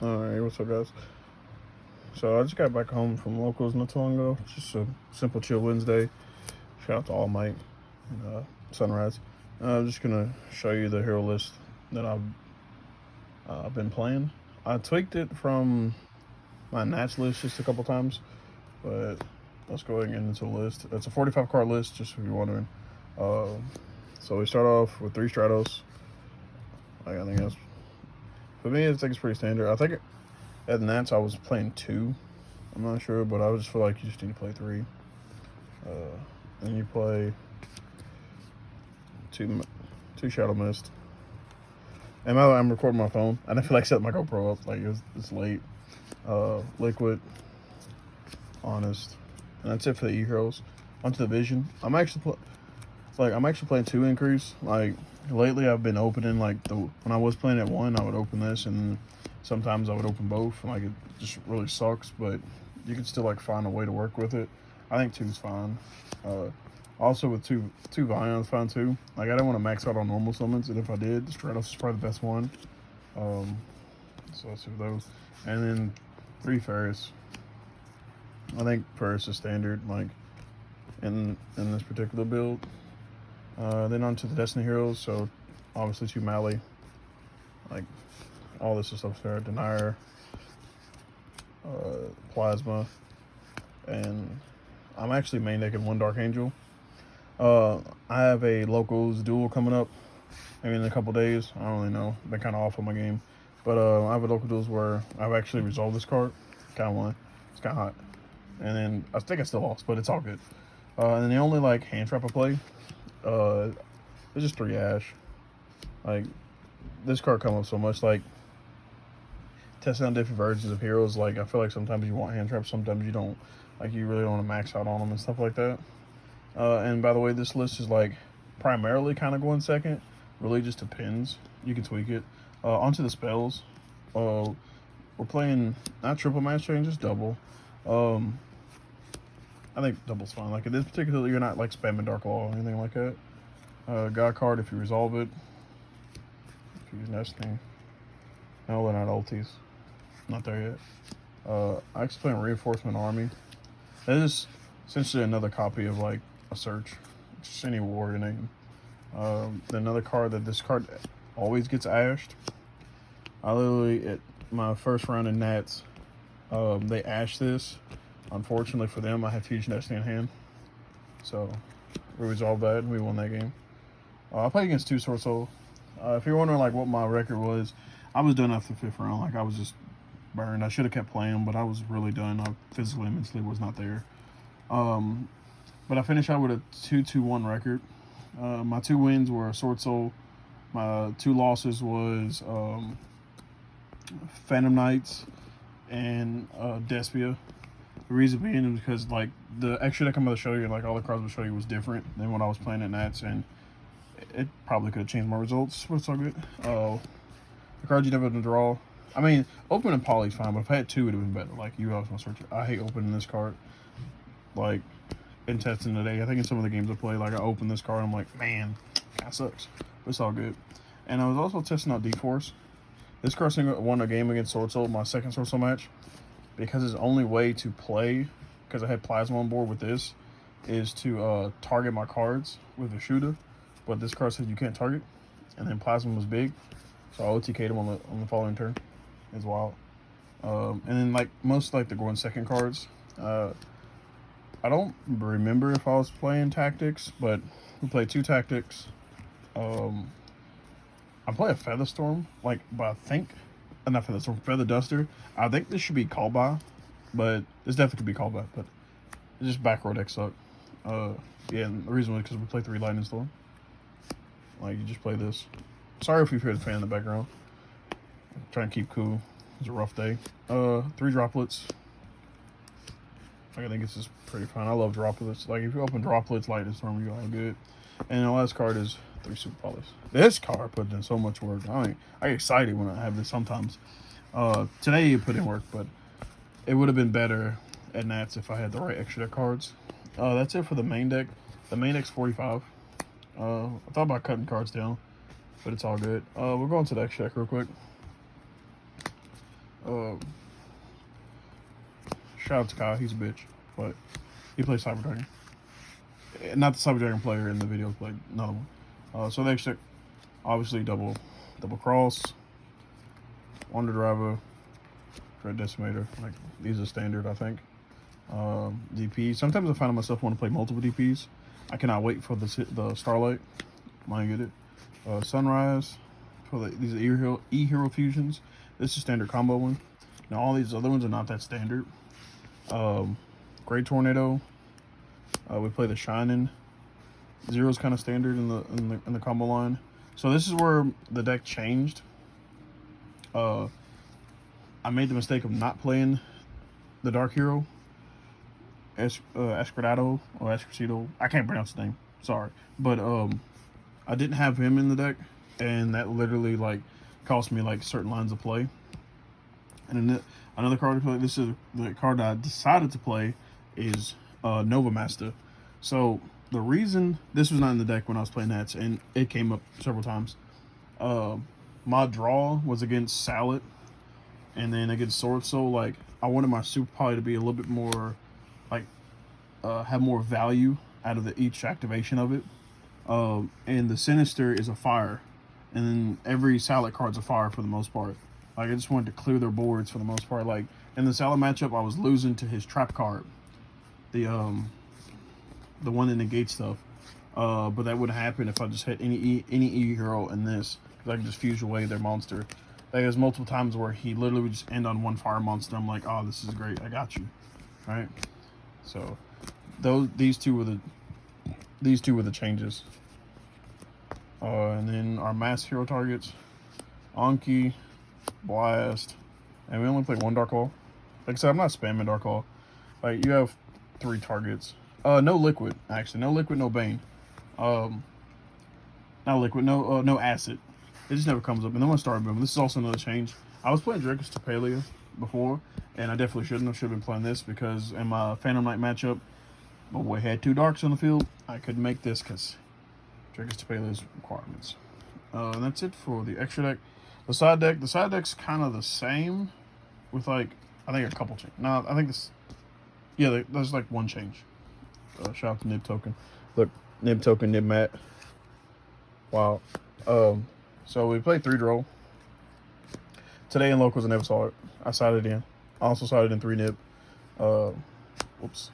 Alright, what's up, guys? So I just got back home from locals not too long ago. Just a simple chill Wednesday. Shout out to All Might and Sunrise. I'm just gonna show you the hero list that I've been playing. I tweaked it from my Nats list just a couple times, but let's go ahead and get into the list. It's a 45 card list, just if you're wondering. Uh, so we start off with 3 Stratos. I think that's, for me, I think it's pretty standard. I think at Nats I was playing 2. I'm not sure, but I just feel like you just need to play 3. And you play two Shadow Mist. And by the way, I'm recording my phone. I didn't feel like setting my GoPro up. Like it's late. Liquid, Honest, and that's it for the E-Heroes. Onto the Vision. I'm actually playing 2 Increase. Like lately, I've been opening when I was playing at 1, I would open this, and sometimes I would open both. Like it just really sucks, but you can still find a way to work with it. I think 2 is fine. Also with two Vions fine too. Like I didn't want to max out on normal summons, and if I did, Stratos is probably the best one. So let's do those, and then 3 Ferris. I think Ferris is standard, like in this particular build. Then on to the Destiny Heroes. So obviously 2 Mally. Like all this stuff there. Denier, Plasma, and I'm actually main decking 1 Dark Angel. I have a locals duel coming up, maybe in a couple days. I don't really know. Been kind of off on my game, but I have a local duels where I've actually resolved this card. Kind of won. It's kind of hot, and then I think I still lost, but it's all good. And then the only hand trap I play, it's just 3 Ash. Like this card comes up so much, testing out different versions of heroes. Like I feel like sometimes you want hand traps, sometimes you don't. Like you really don't want to max out on them and stuff like that. And by the way, this list is primarily kind of going second. Really just depends. You can tweak it. Onto the spells. We're playing not triple match chain, just double. I think double's fine. Like in this particular, you're not spamming Dark Law or anything like that. God card if you resolve it. If you use Nesting. No, they're not ultis. Not there yet. I actually play Reinforcement Army. That is essentially another copy of a search. Just any warrior name. Another card that this card always gets ashed. I literally, at my first round in Nats, they ashed this. Unfortunately for them, I had Fusion Destiny in hand. So we resolved that and we won that game. I played against 2 Sword Soul. If you're wondering what my record was, I was done after the 5th round. I was just burned. I should have kept playing, but I was really done. I physically and mentally was not there. But I finished out with a 2-2-1 record. My 2 wins were Sword Soul. My 2 losses was Phantom Knights and Despia. The reason being is because the extra deck I'm going to show you, all the cards I'll show you, was different than what I was playing at Nats, and it probably could have changed my results, but it's all good. The cards you never have to draw. I mean, opening Poly's fine, but if I had 2, it would have been better. You always want to search it. I hate opening this card. In testing today, I think in some of the games I play, I open this card, I'm like, man, kind of sucks. But it's all good. And I was also testing out D-Force. This card won a game against Sword Soul, my second Sword Soul match, because his only way to play, because I had Plasma on board with this, is to target my cards with a shooter. But this card said you can't target, and then Plasma was big, so I OTK'd him on the following turn. It's wild. And then most the going second cards, I don't remember if I was playing Tactics, but we played 2 Tactics. I play a Featherstorm, but I think, not Featherstorm, Feather Duster. I think this should be called by, but this definitely could be called by, but it's just back row deck suck. Yeah, and the reason was because we play 3 Lightning Storm. You just play this. Sorry if you hear the fan in the background. I'm trying to keep cool. It's a rough day. 3 Droplets. I think it's just pretty fun. I love droplets. If you open droplets, Lightning Storm, you're all good. And the last card is 3 Super Polys. This card put in so much work. I get excited when I have this sometimes. Today you put in work, but it would have been better at Nats if I had the right extra deck cards. That's it for the main deck. The main deck's 45. I thought about cutting cards down, but it's all good. We're going to the extra deck real quick. Uh, Shout out to Kyle, he's a bitch, but he plays Cyber Dragon. Not the Cyber Dragon player in the video, but another one. So the extra, obviously double cross, Wonder Driver, Dread Decimator. Like these are standard, I think. DP. Sometimes I find myself want to play multiple DPs. I cannot wait for the Starlight. Might get it. Sunrise for these E-Hero fusions. This is standard combo one. Now all these other ones are not that standard. Great Tornado. We play the Shining. Zero's kind of standard in the combo line. So this is where the deck changed. I made the mistake of not playing the Dark Hero, Escradado or Escracito. I can't pronounce the name. Sorry, but I didn't have him in the deck, and that literally like cost me like certain lines of play. And then another card to play. This is the card I decided to play is Nova Master. So the reason this was not in the deck when I was playing Nats, and it came up several times. My draw was against Salad, and then against Sword Soul. Like I wanted my Super Poly to be a little bit more, like, have more value out of each activation of it. And the Sinister is a fire, and then every Salad card's a fire for the most part. Like I just wanted to clear their boards for the most part. Like in the Salad matchup, I was losing to his trap card, the one that negates stuff. But that would happen if I just hit any E-Hero in this. I could just fuse away their monster. Like, there's multiple times where he literally would just end on one fire monster. I'm like, oh, this is great. I got you, right? So, these two were the changes. And then our mass hero targets, Anki, Blast, and we only play one Dark Claw. Like I said, I'm not spamming Dark Claw. Like you have 3 targets. No Liquid, actually. No Liquid, no Bane. Not Liquid, no Acid. It just never comes up. And then when I started Boom, this is also another change. I was playing Drakus Tapalia before, and I definitely shouldn't have. Should have been playing this because in my Phantom Knight matchup, my boy had 2 Darks on the field. I couldn't make this because Drakus Tapalia's requirements. And that's it for the extra deck. The side deck's kind of the same with, like, I think a couple changes. No, I think this, yeah, there's like one change. Shout out to Nib Token. Look, Nib Token, Nib Mat. Wow. So we played 3 draw. Today in locals I never saw it. I sided in. I also sided in 3 Nib. Whoops.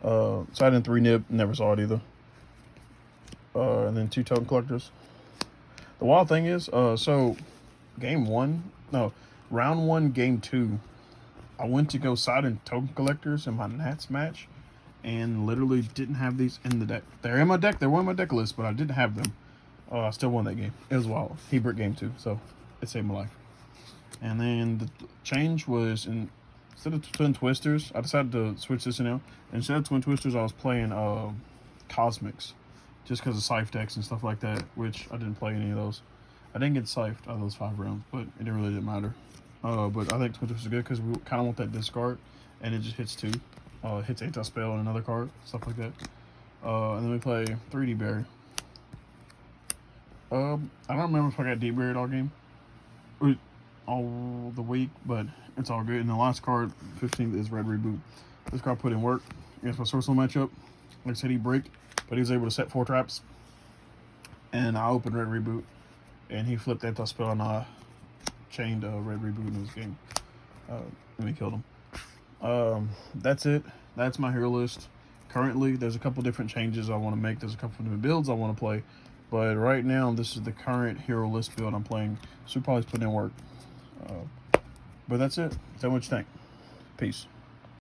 Sided in 3 Nib, never saw it either. And then 2 Token Collectors. The wild thing is, so round 1, game 2, I went to go side in Token Collectors in my Nats match, and literally didn't have these in the deck. They're in my deck. They were in my deck list, but I didn't have them. I still won that game. It was wild. He bricked game 2, so it saved my life. And then the change was, instead of Twin Twisters, I decided to switch this in now. Instead of Twin Twisters, I was playing Cosmics, just because of Scythe decks and stuff like that, which I didn't play any of those. I didn't get Scythed out of those 5 rounds, but it really didn't matter. But I think Twin Twisters is good because we kind of want that discard, and it just hits 2. Hits Anti-Spell and another card, stuff like that. And then we play 3D Berry. I don't remember if I got deep buried all game, all the week, but it's all good. And the last card, 15th, is Red Reboot. This card put in work against my Sorcerer matchup. Like I said, he bricked, but he was able to set 4 traps. And I opened Red Reboot, and he flipped Anti-Spell, and I chained Red Reboot in this game. And we killed him. That's it. That's my hero list. Currently, there's a couple different changes I want to make. There's a couple different builds I want to play. But right now, this is the current hero list build I'm playing. Super Poly's putting in work. But that's it. Tell me what you think. Peace.